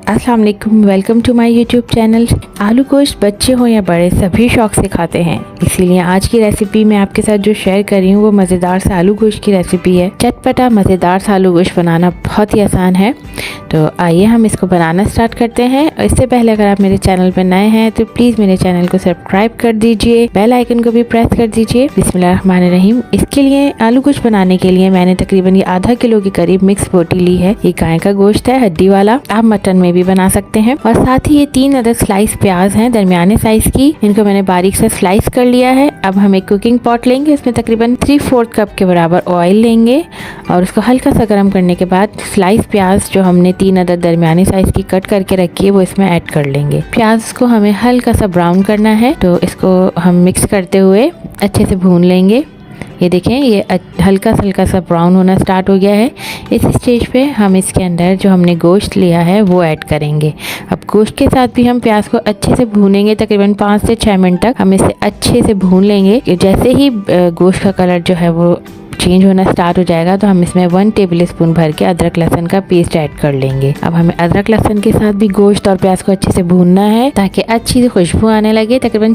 अस्सलाम वालेकुम, welcome to my YouTube channel. आलू गोश्त बच्चे हो या बड़े सभी शौक से खाते हैं, इसीलिए आज की रेसिपी मैं आपके साथ जो शेयर कर रही हूँ वो मज़ेदार सा आलू गोश्त की रेसिपी है। चटपटा मज़ेदार सा आलू गोश्त बनाना बहुत ही आसान है, तो आइए हम इसको बनाना स्टार्ट करते हैं। इससे पहले अगर आप मेरे चैनल पर नए हैं तो प्लीज़ मेरे चैनल को सब्सक्राइब कर दीजिए, बेल आइकन को भी प्रेस कर दीजिए। बिस्मिल्लाहिर्रहमानिर्रहीम। इसके लिए आलू गोश्त बनाने के लिए मैंने तकरीबन ये आधा किलो के करीब मिक्स बोटी ली है। ये गाय का गोश्त है, हड्डी वाला। आप मटन में भी बना सकते हैं। और साथ ही ये 3 अदद स्लाइस प्याज हैं दरमियाने साइज की, इनको मैंने बारीक से स्लाइस कर लिया है। अब हम एक कुकिंग पॉट लेंगे, इसमें तकरीबन 3/4 कप के बराबर ऑयल लेंगे और उसको हल्का सा गर्म करने के बाद स्लाइस प्याज जो हमने 3 अदद दरमियाने साइज की कट करके रखी है वो इसमें ऐड कर लेंगे। प्याज को हमें हल्का सा ब्राउन करना है, तो इसको हम मिक्स करते हुए अच्छे से भून लेंगे। ये देखें, ये हल्का सा ब्राउन होना स्टार्ट हो गया है। इस स्टेज पे हम इसके अंदर जो हमने गोश्त लिया है वो ऐड करेंगे। अब गोश्त के साथ भी हम प्याज को अच्छे से भूनेंगे, तकरीबन 5 से 6 मिनट तक हम इसे अच्छे से भून लेंगे। जैसे ही गोश्त का कलर जो है वो चेंज होना स्टार्ट हो जाएगा तो हम इसमें 1 टेबल स्पून भर के अदरक लहसुन का पेस्ट ऐड कर लेंगे। अब हमें अदरक लहसुन के साथ भी गोश्त और प्याज को अच्छे से भूनना है ताकि अच्छी सी खुशबू आने लगे। तकरीबन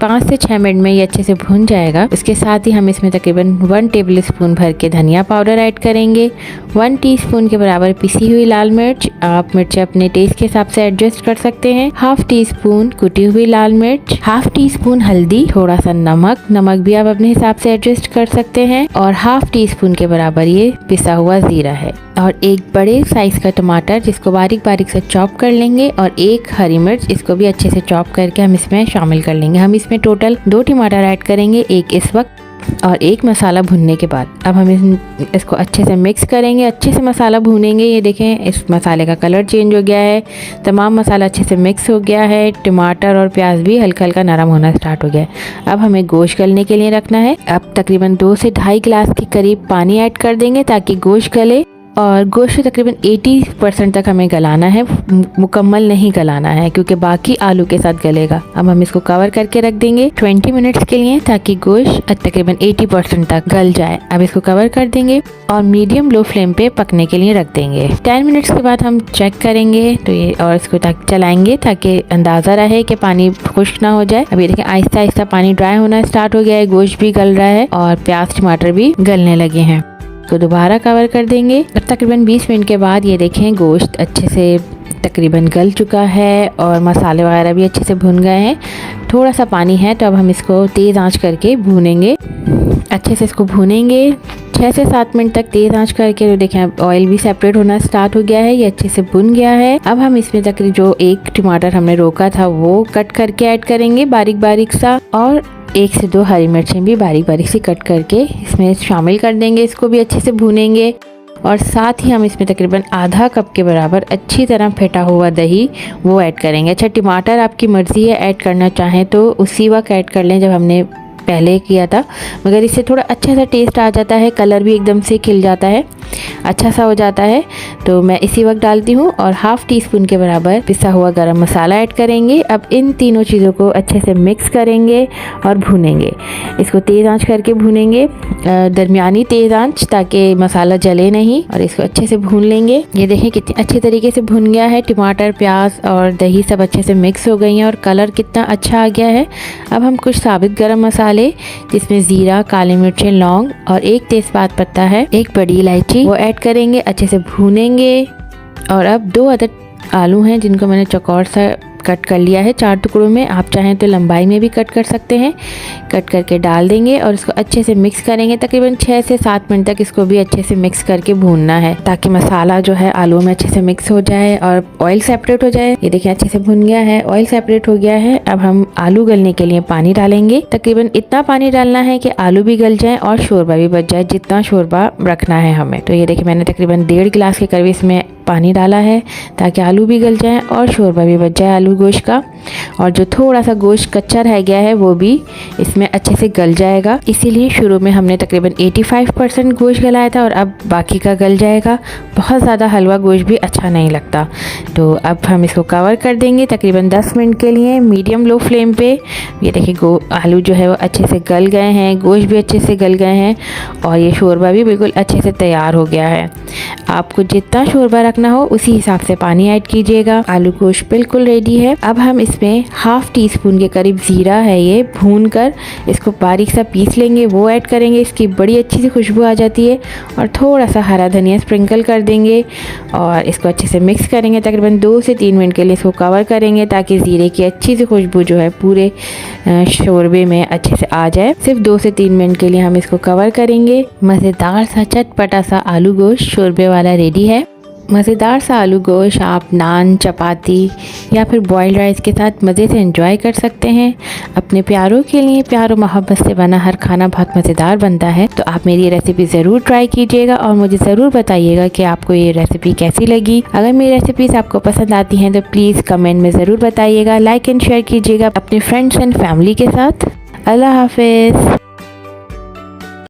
5 से 6 मिनट में ये अच्छे से भून जाएगा। उसके साथ ही हम इसमें तकरीबन 1 टेबल स्पून भर के धनिया पाउडर ऐड करेंगे, 1 टीस्पून के बराबर पिसी हुई लाल मिर्च। आप मिर्च अपने टेस्ट के हिसाब से एडजस्ट कर सकते हैं। 1/2 टीस्पून कुटी हुई लाल मिर्च, 1/2 टीस्पून हल्दी, थोड़ा सा नमक भी आप अपने हिसाब से एडजस्ट कर सकते हैं, और 1/2 टीस्पून के बराबर ये पिसा हुआ जीरा है। और एक बड़े साइज का टमाटर जिसको बारीक बारीक से चॉप कर लेंगे, और 1 हरी मिर्च, इसको भी अच्छे से चॉप करके हम इसमें शामिल कर लेंगे। हम इसमें टोटल 2 टमाटर ऐड करेंगे, एक इस वक्त और एक मसाला भुनने के बाद। अब हम इसको अच्छे से मिक्स करेंगे, अच्छे से मसाला भूनेंगे। ये देखें, इस मसाले का कलर चेंज हो गया है, तमाम मसाला अच्छे से मिक्स हो गया है, टमाटर और प्याज भी हल्का हल्का नरम होना स्टार्ट हो गया है। अब हमें गोश्त गलने के लिए रखना है। अब तकरीबन 2 से 2.5 गिलास के करीब पानी ऐड कर देंगे ताकि गोश्त गले, और गोश्त तकरीबन 80% तक हमें गलाना है, मुकम्मल नहीं गलाना है क्योंकि बाकी आलू के साथ गलेगा। अब हम इसको कवर करके रख देंगे 20 मिनट्स के लिए ताकि गोश्त तकरीबन 80% तक गल जाए। अब इसको कवर कर देंगे और मीडियम लो फ्लेम पे पकने के लिए रख देंगे। 10 मिनट्स के बाद हम चेक करेंगे तो ये, और इसको चलाएंगे ताकि अंदाज़ा रहे कि पानी खुश्क ना हो जाए। अब ये देखें, आहिस्ता आहिस्ता पानी ड्राई होना स्टार्ट हो गया है, गोश्त भी गल रहा है और प्याज टमाटर भी गलने लगे हैं। तो दोबारा कवर कर देंगे। तकरीबन 20 मिनट के बाद ये देखें, गोश्त अच्छे से तकरीबन गल चुका है और मसाले वगैरह भी अच्छे से भुन गए हैं। थोड़ा सा पानी है तो अब हम इसको तेज़ आंच करके भूनेंगे, अच्छे से इसको भूनेंगे 6 से 7 मिनट तक तेज़ आंच करके। तो देखें, ऑयल भी सेपरेट होना स्टार्ट हो गया है, ये अच्छे से भुन गया है। अब हम इसमें तकरीबन जो 1 टमाटर हमने रोका था वो कट करके ऐड करेंगे बारीक बारीक सा, और 1 से 2 हरी मिर्चें भी बारीक बारीक सी कट करके इसमें शामिल कर देंगे। इसको भी अच्छे से भूनेंगे और साथ ही हम इसमें तकरीबन आधा कप के बराबर अच्छी तरह फेंटा हुआ दही वो ऐड करेंगे। अच्छा, टमाटर आपकी मर्ज़ी है, ऐड करना चाहें तो उसी वक्त ऐड कर लें जब हमने पहले किया था, मगर इससे थोड़ा अच्छा सा टेस्ट आ जाता है, कलर भी एकदम से खिल जाता है, अच्छा सा हो जाता है। तो मैं इसी वक्त डालती हूँ। और 1/2 टीस्पून के बराबर पिसा हुआ गरम मसाला ऐड करेंगे। अब इन तीनों चीज़ों को अच्छे से मिक्स करेंगे और भूनेंगे। इसको तेज़ आंच करके भूनेंगे, दरमियानी तेज़ आंच, ताकि मसाला जले नहीं, और इसको अच्छे से भून लेंगे। ये देखें कितने अच्छे तरीके से भुन गया है, टमाटर प्याज और दही सब अच्छे से मिक्स हो गई हैं और कलर कितना अच्छा आ गया है। अब हम कुछ साबित गरम मसाले, जिसमें जीरा, काली मिर्चें, लौंग और 1 तेज़पात पत्ता है, 1 बड़ी इलायची, वो ऐड करेंगे, अच्छे से भूनेंगे। और अब 2 अदद आलू हैं जिनको मैंने चौकोर सा कट कर लिया है 4 टुकड़ों में, आप चाहें तो लंबाई में भी कट कर सकते हैं, कट करके डाल देंगे और इसको अच्छे से मिक्स करेंगे। तकरीबन 6 से 7 मिनट तक इसको भी अच्छे से मिक्स करके भूनना है ताकि मसाला जो है आलू में अच्छे से मिक्स हो जाए और ऑयल सेपरेट हो जाए। ये देखिए, अच्छे से भुन गया है, ऑयल सेपरेट हो गया है। अब हम आलू गलने के लिए पानी डालेंगे। तकरीबन इतना पानी डालना है कि आलू भी गल जाए और शोरबा भी बच जाए, जितना शोरबा रखना है हमें। तो ये देखिए, मैंने तकरीबन 1.5 गिलास के करीब इसमें पानी डाला है ताकि आलू भी गल जाए और शोरबा भी बच जाए आलू गोश्त का। और जो थोड़ा सा गोश्त कच्चा रह गया है वो भी इसमें अच्छे से गल जाएगा। इसीलिए शुरू में हमने तकरीबन 85% गोश्त गलाया था और अब बाकी का गल जाएगा। बहुत ज़्यादा हलवा गोश्त भी अच्छा नहीं लगता। तो अब हम इसको कवर कर देंगे तकरीबन 10 मिनट के लिए मीडियम लो फ्लेम पे। ये देखिए आलू जो है वो अच्छे से गल गए हैं, गोश्त भी अच्छे से गल गए हैं और ये शोरबा भी बिल्कुल अच्छे से तैयार हो गया है। आपको जितना शोरबा रखना हो उसी हिसाब से पानी ऐड कीजिएगा। आलू गोश्त बिल्कुल रेडी है। अब हम इसमें हाफ़ टी स्पून के करीब ज़ीरा है, ये भून कर इसको बारीक सा पीस लेंगे, वो ऐड करेंगे। इसकी बड़ी अच्छी सी खुशबू आ जाती है। और थोड़ा सा हरा धनिया स्प्रिंकल कर देंगे और इसको अच्छे से मिक्स करेंगे। तकरीबन 2 से 3 मिनट के लिए इसको कवर करेंगे ताकि ज़ीरे की अच्छी सी खुशबू जो है पूरे शोरबे में अच्छे से आ जाए। सिर्फ 2 से 3 मिनट के लिए हम इसको कवर करेंगे। मज़ेदार सा चटपटा सा आलू गोश्त शोरबे वाला रेडी है। मज़ेदार सा आलू गोश्त आप नान, चपाती या फिर बॉइल्ड राइस के साथ मज़े से एंजॉय कर सकते हैं। अपने प्यारों के लिए प्यार और मोहब्बत से बना हर खाना बहुत मज़ेदार बनता है। तो आप मेरी रेसिपी ज़रूर ट्राई कीजिएगा और मुझे ज़रूर बताइएगा कि आपको ये रेसिपी कैसी लगी। अगर मेरी रेसिपीज़ आपको पसंद आती हैं तो प्लीज़ कमेंट में ज़रूर बताइएगा। लाइक एंड शेयर कीजिएगा अपने फ्रेंड्स एंड फैमिली के साथ। अल्लाह हाफ़िज़।